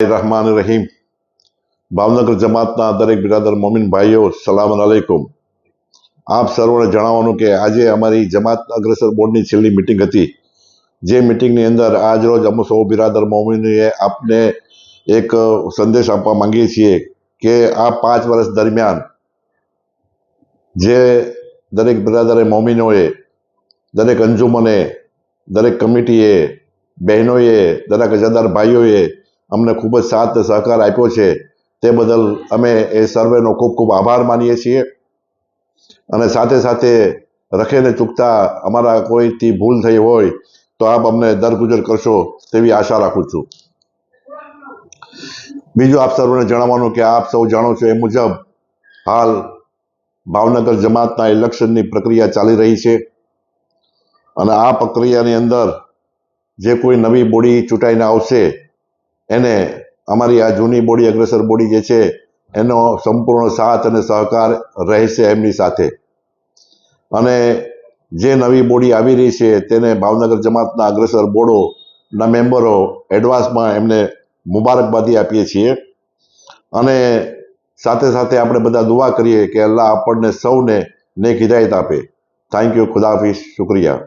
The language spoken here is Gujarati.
रहमान रहीम। ભાવનગર જમાતના દરેક બિરાદર મોમિન ભાઈઓ, સલામ અલૈકુમ। આપ સર્વને જણાવવાનું કે આજે અમારી જમાત અગ્રસર બોર્ડની છેલ્લી મિટિંગ હતી, જે મિટિંગની અંદર આજ રોજ અમે સૌ બિરાદર મોમિનોએ આપને એક સંદેશ આપવા માંગીએ છીએ કે આ 5 વર્ષ દરમિયાન જે દરેક બિરાદરે મોમિનોએ, દરેક અંજુમને, દરેક કમિટીએ, બહેનોએ, દરેક અજાદાર ભાઈઓએ અમને ખૂબ જ સાથ સહકાર આપ્યો છે, તે બદલ અમે એ સર્વેનો ખૂબ ખૂબ આભાર માનીએ છીએ। અને સાથે સાથે રખેને ચૂકતા અમારા કોઈથી ભૂલ થઈ હોય તો આપ અમને દરગુજર કરશો તેવી આશા રાખું છું। બીજું આપ સર્વને જણાવવાનું કે આપ સૌ જાણો છો એ મુજબ હાલ ભાવનગર જમાતના ઇલેક્શનની પ્રક્રિયા ચાલી રહી છે, અને આ પ્રક્રિયાની અંદર જે કોઈ નવી બોડી ચૂંટાઈને આવશે એને અમારી આ જૂની બોડી, અગ્રસર બોડી જે છે એનો સંપૂર્ણ સાથ અને સહકાર રહેશે એમની સાથે। અને જે નવી બોડી આવી રહી છે તેને ભાવનગર જમાતના અગ્રસર બોર્ડોના મેમ્બરો એડવાન્સમાં એમને મુબારકબાદી આપીએ છીએ। અને સાથે સાથે આપણે બધા દુઆ કરીએ કે અલ્લાહ આપણને સૌને નેક હિદાયત આપે। થેન્ક યુ, ખુદા હાફિઝ, શુક્રિયા।